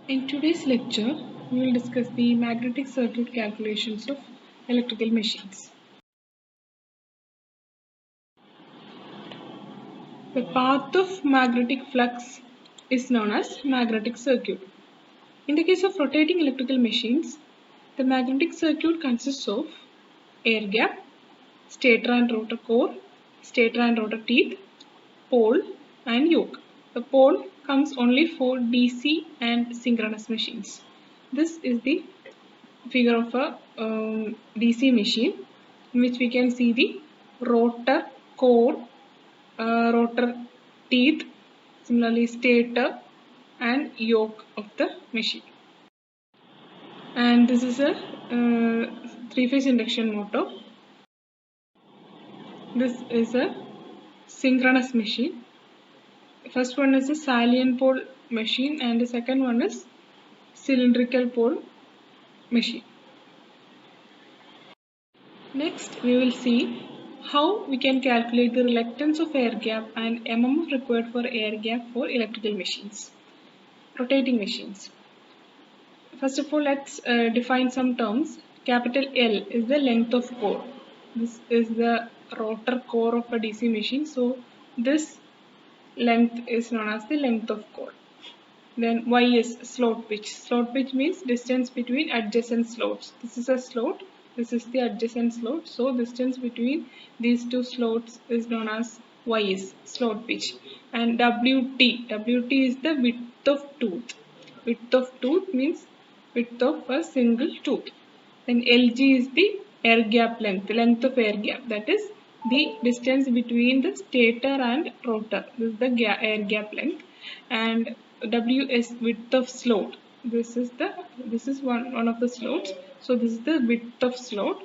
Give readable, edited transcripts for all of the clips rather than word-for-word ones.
In today's lecture, we will discuss the magnetic circuit calculations of electrical machines. The path of magnetic flux is known as magnetic circuit. In the case of rotating electrical machines, the magnetic circuit consists of air gap, stator and rotor core, stator and rotor teeth, pole and yoke. The pole comes only for DC and synchronous machines. This is the figure of a DC machine in which we can see the rotor core, rotor teeth, similarly stator and yoke of the machine. And this is a three-phase induction motor. This is a synchronous machine. First one is a salient pole machine and the second one is cylindrical pole machine. Next, we will see how we can calculate the reluctance of air gap and mmf required for air gap for electrical machines, rotating machines. First of all, let's define some terms. Capital L is the length of core. This is the rotor core of a DC machine. So this length is known as the length of core. Then Y is slot pitch. Slot pitch means distance between adjacent slots. This is a slot. This is the adjacent slot. So distance between these two slots is known as Y is slot pitch. And WT. WT is the width of tooth. Width of tooth means width of a single tooth. Then LG is the air gap length. Length of air gap. That is the distance between the stator and rotor. This is the air gap length. And W is width of slot. This is one of the slots. So this is the width of slot.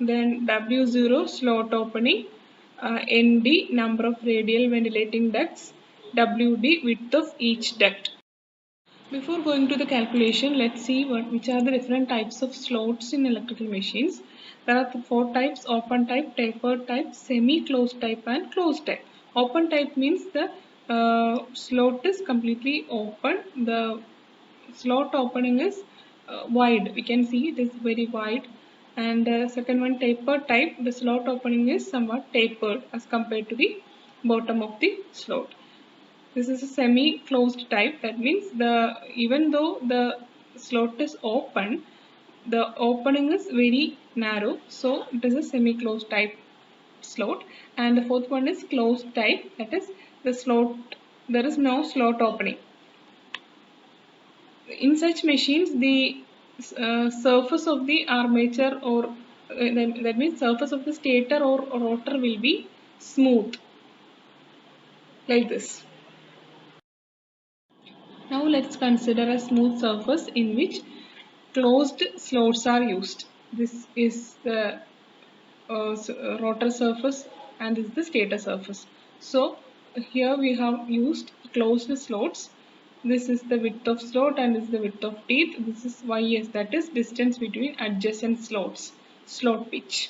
Then W0 slot opening, ND number of radial ventilating ducts, WD width of each duct. Before going to the calculation, let's see which are the different types of slots in electrical machines. There are four types: open type, tapered type, semi-closed type and closed type. Open type means the slot is completely open. The slot opening is wide. We can see it is very wide. And second one, tapered type, the slot opening is somewhat tapered as compared to the bottom of the slot. This is a semi-closed type. That means even though the slot is open, the opening is very narrow. So it is a semi-closed type slot. And the fourth one is closed type. That is the slot. There is no slot opening. In such machines, the surface of the armature or that means surface of the stator or rotor will be smooth like this. Now let's consider a smooth surface in which closed slots are used. This is the rotor surface and this is the stator surface. So here we have used closed slots. This is the width of slot and this is the width of teeth. This is YS, that is distance between adjacent slots, slot pitch.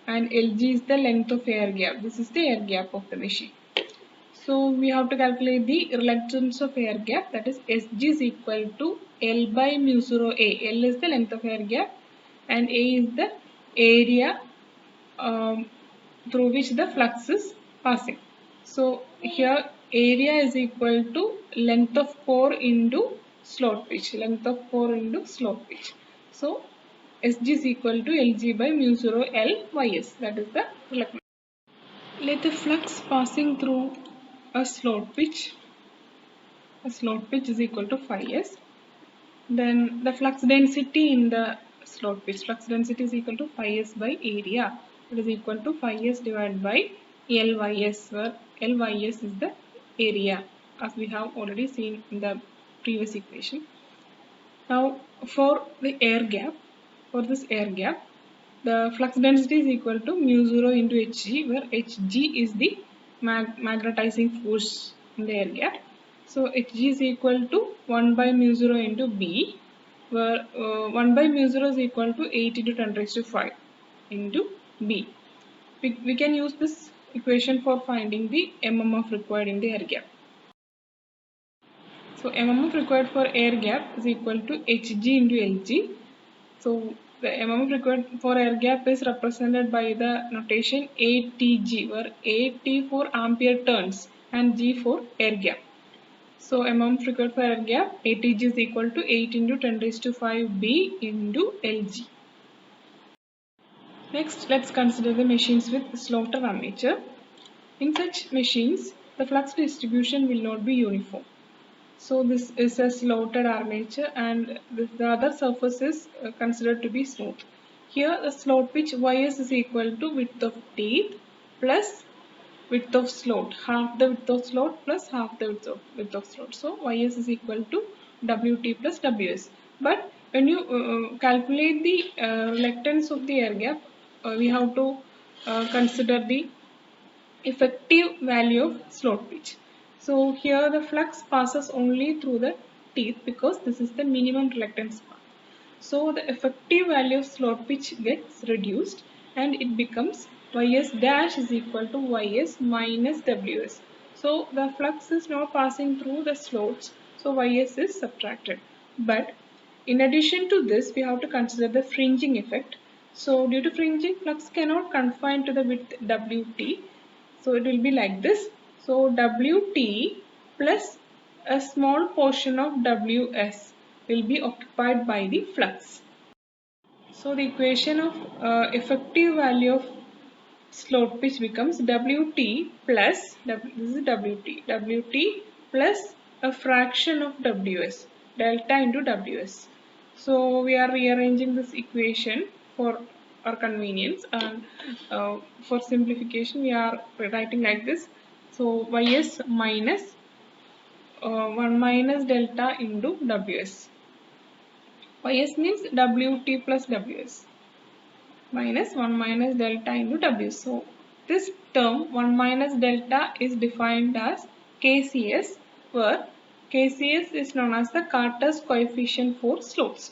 And LG is the length of air gap. This is the air gap of the machine. So we have to calculate the reluctance of air gap, that is Sg is equal to L by mu 0 A. L is the length of air gap and A is the area through which the flux is passing. So here area is equal to length of core into slot pitch. Length of core into slot pitch. So Sg is equal to Lg by mu 0 L Ys. That is the reluctance. Let the flux passing through a slot pitch is equal to phi s. Then the flux density in the slot pitch, flux density is equal to phi s by area. It is equal to phi s divided by Lys, where Lys is the area, as we have already seen in the previous equation. Now for the air gap, the flux density is equal to mu 0 into Hg, where Hg is the magnetizing force in the air gap. So Hg is equal to 1 by mu 0 into B, where 1 by mu 0 is equal to 8 into 10 raised to 5 into B. We can use this equation for finding the mmf required in the air gap. So MMF required for air gap is equal to Hg into Lg. So the MMF required for air gap is represented by the notation ATG, where AT for ampere turns and G for air gap. So MMF required for air gap, ATG is equal to 8 into 10 raised to 5 B into Lg. Next, let's consider the machines with slaughter armature. In such machines, the flux distribution will not be uniform. So this is a slotted armature and the other surface is considered to be smooth. Here the slot pitch Ys is equal to width of teeth plus width of slot, half the width of slot plus half the width of slot. So Ys is equal to Wt plus Ws. But when you calculate the reluctance of the air gap, we have to consider the effective value of slot pitch. So here the flux passes only through the teeth because this is the minimum reluctance part. So the effective value of slot pitch gets reduced and it becomes Ys dash is equal to Ys minus Ws. So the flux is not passing through the slots, so Ys is subtracted. But in addition to this, we have to consider the fringing effect. So due to fringing, flux cannot confine to the width Wt. So it will be like this. So Wt plus a small portion of Ws will be occupied by the flux. So the equation of effective value of slot pitch becomes Wt plus, this is Wt plus a fraction of Ws, delta into Ws. So we are rearranging this equation for our convenience, and for simplification we are writing like this. So Ys minus 1 minus delta into Ws. Ys means Wt plus Ws minus 1 minus delta into W. So this term 1 minus delta is defined as KCS, where KCS is known as the Carter's coefficient for slots.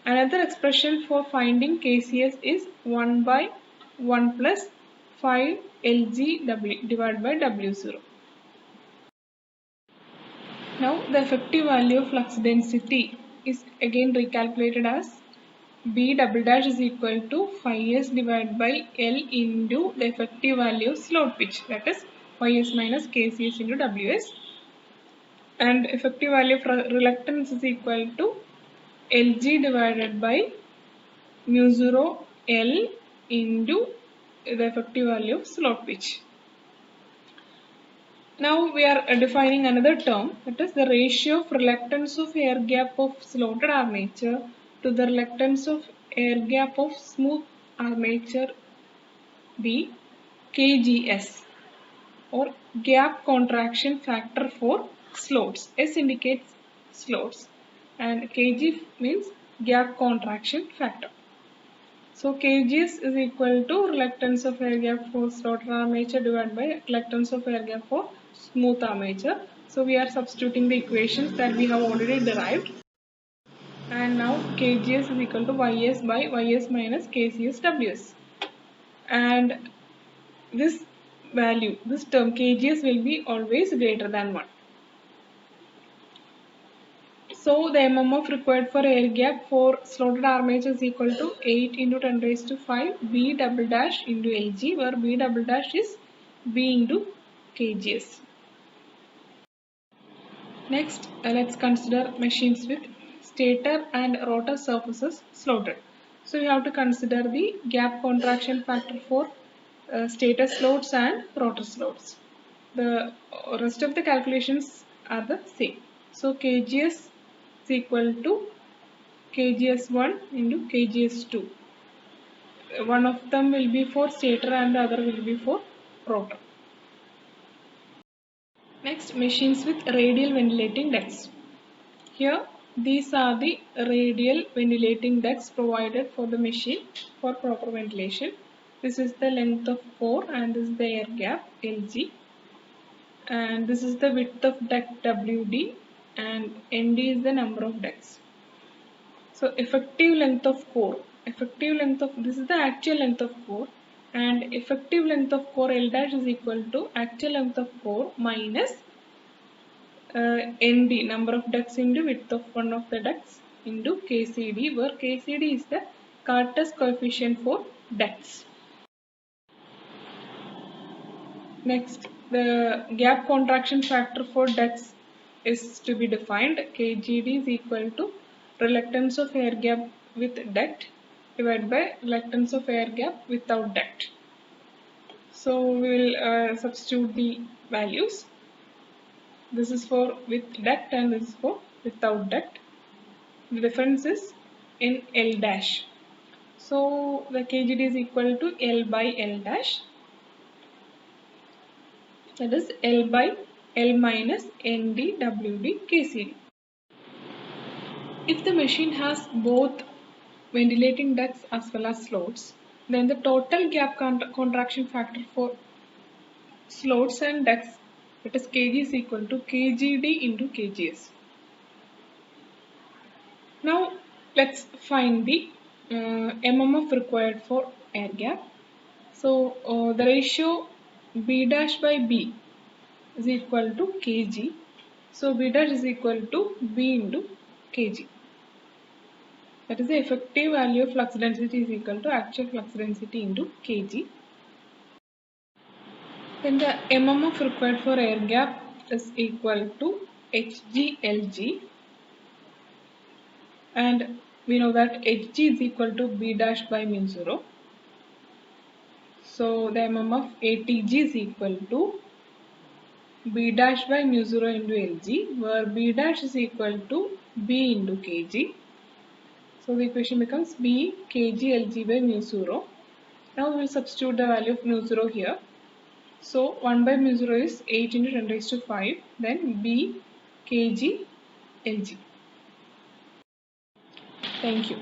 Another expression for finding KCS is 1 by 1 plus 5 Lg divided by W0. Now the effective value of flux density is again recalculated as B double dash is equal to phi s divided by L into the effective value of slot pitch, that is Ys minus Kcs into Ws, and effective value of reluctance is equal to Lg divided by mu 0 L into the effective value of slot pitch. Now we are defining another term, that is the ratio of reluctance of air gap of slotted armature to the reluctance of air gap of smooth armature be KGS, or gap contraction factor for slots. S indicates slots and Kg means gap contraction factor. So KGS is equal to reluctance of air gap for slotted armature divided by reluctance of air gap for smooth armature. So we are substituting the equations that we have already derived. And now KGS is equal to Ys by Ys minus KCS Ws. And this value, this term KGS will be always greater than 1. So the MMF required for air gap for slotted armature is equal to 8 into 10 raised to 5 B double dash into Lg, where B double dash is B into KGS. Next, let's consider machines with stator and rotor surfaces slotted. So we have to consider the gap contraction factor for stator slots and rotor slots. The rest of the calculations are the same. So KGS is equal to KGS1 into KGS2. One of them will be for stator and the other will be for rotor. Next, machines with radial ventilating ducts. Here, these are the radial ventilating ducts provided for the machine for proper ventilation. This is the length of core and this is the air gap Lg, and this is the width of duct Wd, and Nd is the number of ducts. So effective length of core, this is the actual length of core, and effective length of core L dash is equal to actual length of core minus ND, number of ducts into width of one of the ducts, into KCD, where KCD is the Carter's coefficient for ducts. Next, the gap contraction factor for ducts is to be defined. KGD is equal to reluctance of air gap with duct divided by reluctance of air gap without duct. So we will substitute the values. This is for with duct and this is for without duct. The difference is in L dash. So the KGD is equal to L by L dash. That is L by L minus ND WD KCD. If the machine has both ventilating ducts as well as slots, then the total gap contraction factor for slots and ducts, that is Kg, is equal to KGD into KGS. Now let's find the MMF required for air gap. So the ratio B dash by B is equal to Kg. So B dash is equal to B into Kg. That is the effective value of flux density is equal to actual flux density into Kg. Then the MMF required for air gap is equal to HgLg, and we know that Hg is equal to B dash by mu 0. So the MMF ATg is equal to B dash by mu 0 into Lg, where B dash is equal to B into Kg. So the equation becomes B Kg Lg by mu 0. Now we will substitute the value of mu 0 here. So 1 by mu 0 is 8 into 10 raised to 5, then B Kg Lg. Thank you.